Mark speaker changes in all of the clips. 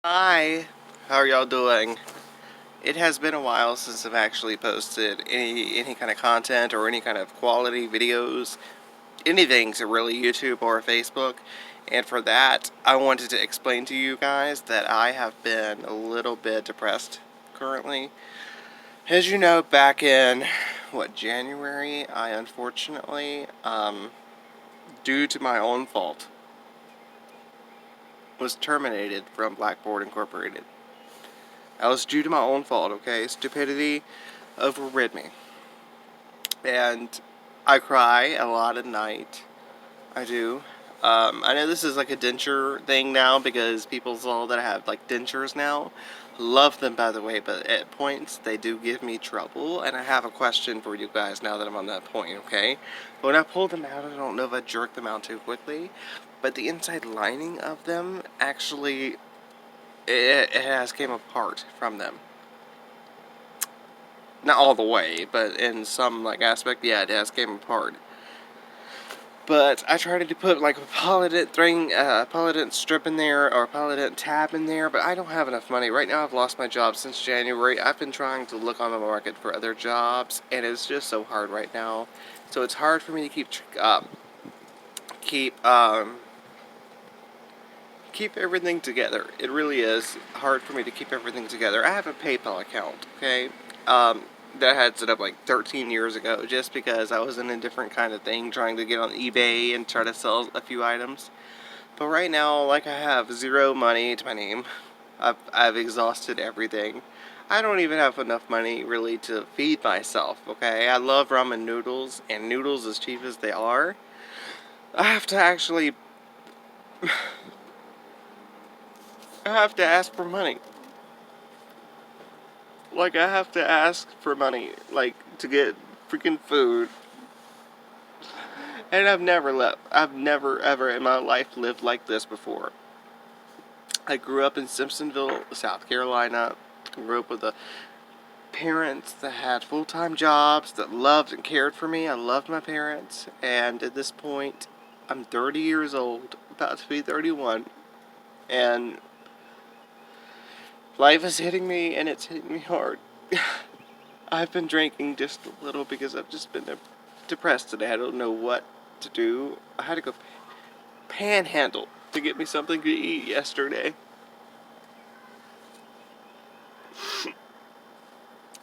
Speaker 1: Hi, how are y'all doing? It has been a while since I've actually posted any kind of content or any kind of quality videos, anything to really YouTube or Facebook. And for that, I wanted to explain to you guys that I have been a little bit depressed currently. As you know, back in January, I unfortunately, due to my own fault, was terminated from Blackboard Incorporated. That was due to my own fault, okay? Stupidity overrid me. And I cry a lot at night. I do. I know this is like a denture thing now because people saw that I have like dentures now. Love them, by the way, but at points they do give me trouble. And I have a question for you guys now that I'm on that point, okay? When I pulled them out, I don't know if I jerked them out too quickly, but the inside lining of them actually it has came apart from them. Not all the way, but in some like aspect, yeah, it has came apart. But I tried to put like a polydent thing, polydent strip in there or a polydent tab in there, but I don't have enough money. Right now I've lost my job since January. I've been trying to look on the market for other jobs, and it's just so hard right now. So it's hard for me to keep keep everything together. It really is hard for me to keep everything together. I have a PayPal account, okay? That I had set up like 13 years ago just because I was in a different kind of thing, trying to get on eBay and try to sell a few items. But right now, like, I have zero money to my name. I've exhausted everything. I don't even have enough money really to feed myself, okay? I love ramen noodles, and noodles as cheap as they are, I have to actually I have to ask for money. Like, I have to ask for money, like, to get freaking food. And I've never ever in my life lived like this before. I grew up in Simpsonville, South Carolina. I grew up with parents that had full-time jobs, that loved and cared for me. I loved my parents. And at this point, I'm 30 years old, about to be 31. And life is hitting me, and it's hitting me hard. I've been drinking just a little because I've just been depressed today. I don't know what to do. I had to go panhandle to get me something to eat yesterday.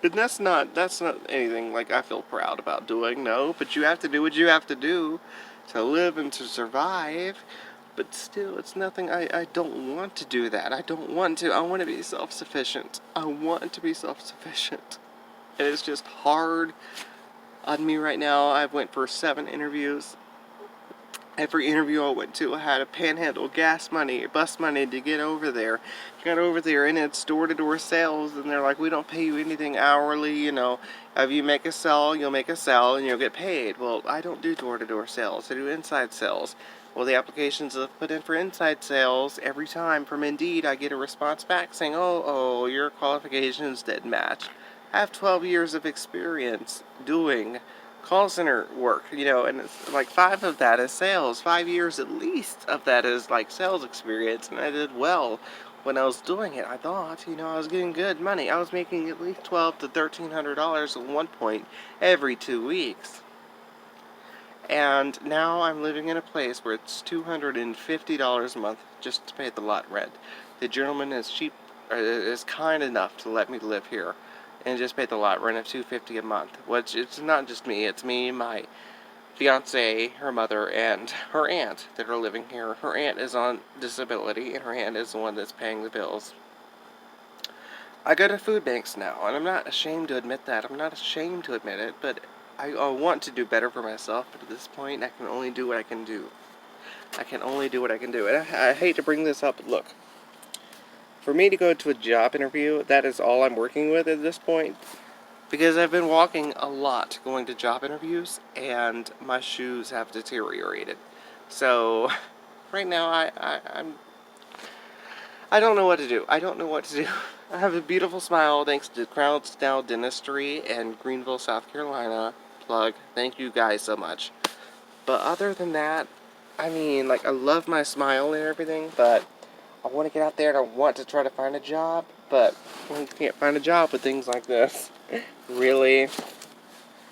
Speaker 1: And that's not anything like I feel proud about doing, no, but you have to do what you have to do to live and to survive. But still, it's nothing. I don't want to do that. I don't want to. I want to be self-sufficient. I want to be self-sufficient. And it's just hard on me right now. I went for 7 interviews. Every interview I went to, I had to panhandle gas money, bus money to get over there. Got over there, and it's door-to-door sales, and they're like, we don't pay you anything hourly, you know. If you make a sell, you'll make a sell, and you'll get paid. Well, I don't do door-to-door sales. I do inside sales. Well, the applications I've put in for inside sales, every time from Indeed, I get a response back saying, oh, your qualifications didn't match. I have 12 years of experience doing call center work, you know, and it's like 5 of that is sales. 5 years at least of that is like sales experience, and I did well when I was doing it. I thought, you know, I was getting good money. I was making at least $1,200 to $1,300 at one point every 2 weeks. And now I'm living in a place where it's $250 a month just to pay the lot rent. The gentleman is kind enough to let me live here and just pay the lot rent of $250 a month. Which it's not just me; it's me, my fiance, her mother, and her aunt that are living here. Her aunt is on disability, and her aunt is the one that's paying the bills. I go to food banks now, and I'm not ashamed to admit that. I'm not ashamed to admit it, but I want to do better for myself, but at this point, I can only do what I can do. I can only do what I can do. And I hate to bring this up, but look. For me to go to a job interview, that is all I'm working with at this point. Because I've been walking a lot going to job interviews, and my shoes have deteriorated. So, right now, I don't know what to do. I don't know what to do. I have a beautiful smile thanks to Crown Style Dentistry in Greenville, South Carolina. Plug. Thank you guys so much. But other than that, I mean, like, I love my smile and everything, but I want to get out there and I want to try to find a job, but I can't find a job with things like this. Really.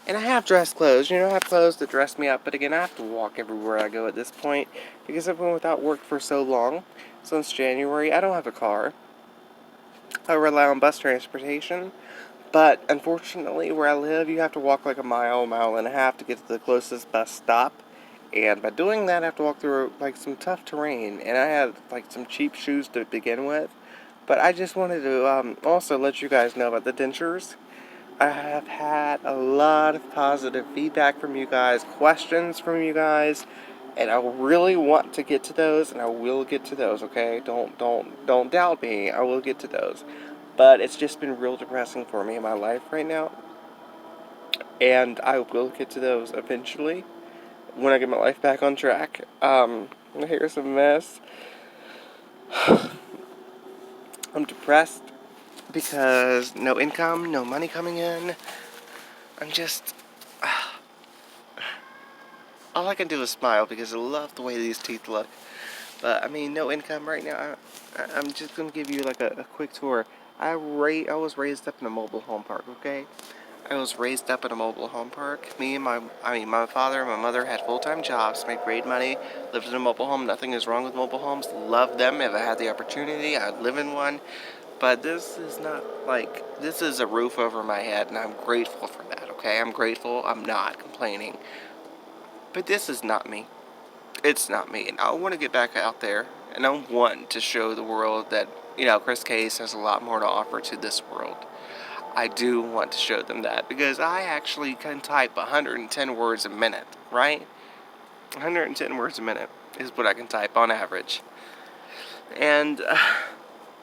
Speaker 1: And I have dress clothes, I have clothes that dress me up, but again, I have to walk everywhere I go at this point, because I've been without work for so long. Since January, I don't have a car. I rely on bus transportation, but unfortunately, where I live, you have to walk like a mile and a half to get to the closest bus stop. And by doing that, I have to walk through like some tough terrain, and I had like some cheap shoes to begin with. But I just wanted to also let you guys know about the dentures. I have had a lot of positive feedback from you guys, questions from you guys, and I really want to get to those, and I will get to those, okay? Don't doubt me. I will get to those. But it's just been real depressing for me in my life right now, and I will get to those eventually when I get my life back on track. My hair's a mess. I'm depressed because no income, no money coming in. I'm just... all I can do is smile because I love the way these teeth look. But, I mean, no income right now. I'm just going to give you like a quick tour. I was raised up in a mobile home park, okay? I was raised up in a mobile home park. My father and my mother had full-time jobs, made great money, lived in a mobile home. Nothing is wrong with mobile homes. Loved them. If I had the opportunity, I'd live in one. But this is not like, this is a roof over my head, and I'm grateful for that, okay? I'm grateful. I'm not complaining. But this is not me. It's not me. And I want to get back out there, and I want to show the world that, Chris Case has a lot more to offer to this world. I do want to show them that, because I actually can type 110 words a minute, right? 110 words a minute is what I can type on average. And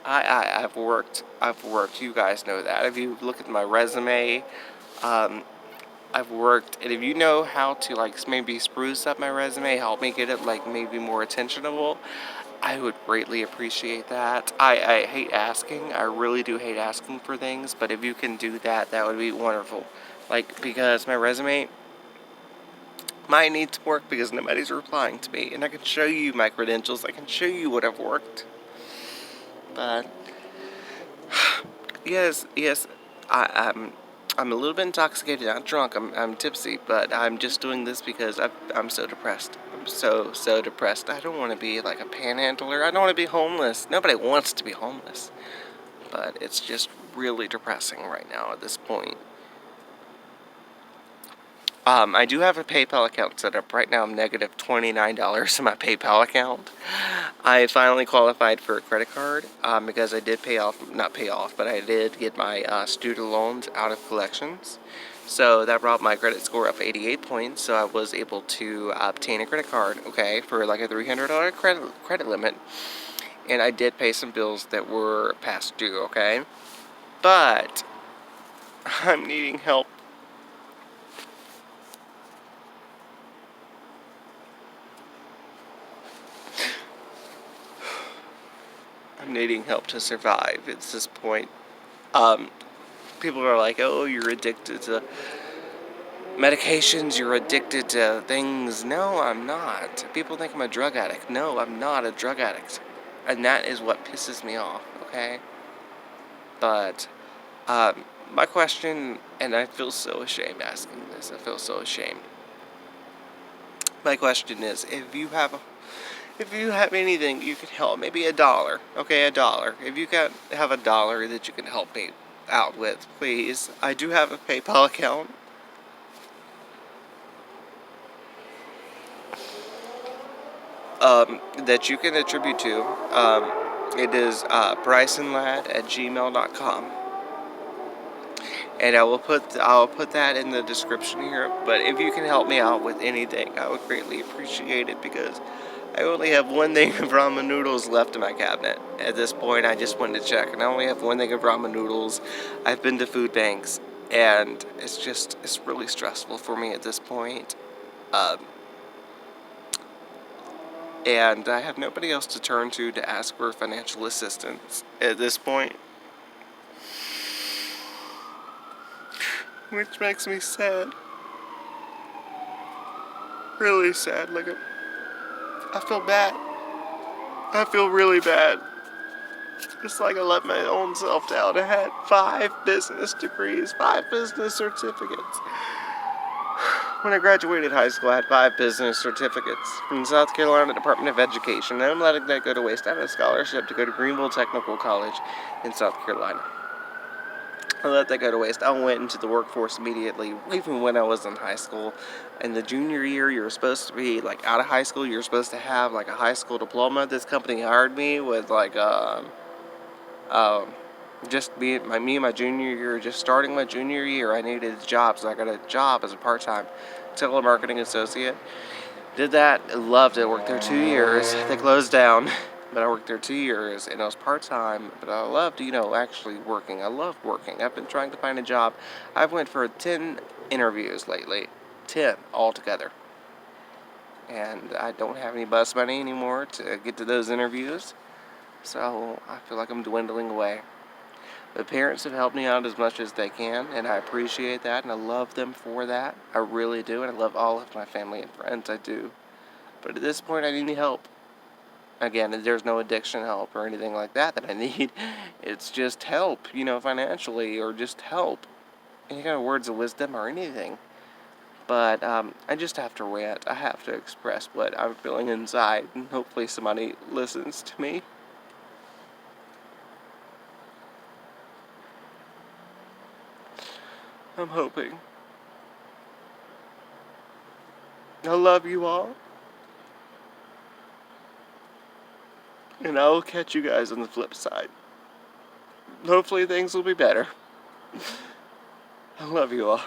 Speaker 1: I've worked. You guys know that. If you look at my resume, I've worked, and if you know how to like maybe spruce up my resume, help me get it like maybe more attentionable, I would greatly appreciate that. I hate asking. I really do hate asking for things, but if you can do that, that would be wonderful. Like, because my resume might need to work because nobody's replying to me, and I can show you my credentials. I can show you what I've worked. But yes, I'm a little bit intoxicated, not drunk. I'm tipsy, but I'm just doing this because I'm so depressed. I'm so depressed. I don't want to be like a panhandler. I don't want to be homeless. Nobody wants to be homeless. But it's just really depressing right now at this point. I do have a PayPal account set up. Right now I'm negative $29 in my PayPal account. I finally qualified for a credit card because I did not pay off, but I did get my student loans out of collections. So that brought my credit score up 88 points, so I was able to obtain a credit card, okay, for like a $300 credit limit. And I did pay some bills that were past due, okay? But I'm needing help. I'm needing help to survive. It's this point. People are like, oh, you're addicted to medications, you're addicted to things. No, I'm not. People think I'm a drug addict. No, I'm not a drug addict. And that is what pisses me off, okay? But, my question, and I feel so ashamed asking this. I feel so ashamed. My question is, if you have anything you can help, maybe $1, okay, $1. If you have $1 that you can help me out with, please. I do have a PayPal account. That you can attribute to. It is brysonlad@gmail.com. And I'll put that in the description here. But if you can help me out with anything, I would greatly appreciate it, because I only have one thing of ramen noodles left in my cabinet. At this point, I just wanted to check, and I only have one thing of ramen noodles. I've been to food banks, and it's really stressful for me at this point. And I have nobody else to turn to ask for financial assistance at this point. Which makes me sad. Really sad. Like, I feel bad. I feel really bad. It's like I let my own self down. I had 5 business degrees, 5 business certificates. When I graduated high school, I had 5 business certificates from the South Carolina Department of Education, and I'm letting that go to waste. I had a scholarship to go to Greenville Technical College in South Carolina. I let that go to waste. I went into the workforce immediately, even when I was in high school. In the junior year, you're supposed to be, like, out of high school, you're supposed to have, like, a high school diploma. This company hired me with, like, just me and my junior year, just starting my junior year, I needed a job, so I got a job as a part-time telemarketing associate. Did that, loved it, worked there 2 years. They closed down, but I worked there 2 years, and it was part-time, but I loved, actually working. I love working. I've been trying to find a job. I've went for 10 interviews lately, 10 altogether, and I don't have any bus money anymore to get to those interviews, so I feel like I'm dwindling away. The parents have helped me out as much as they can, and I appreciate that, and I love them for that. I really do, and I love all of my family and friends. I do. But at this point, I need help. Again, there's no addiction help or anything like that I need. It's just help, financially, or just help. Any kind of words of wisdom or anything. But I just have to rant. I have to express what I'm feeling inside, and hopefully somebody listens to me. I'm hoping. I love you all. And I will catch you guys on the flip side. Hopefully things will be better. I love you all.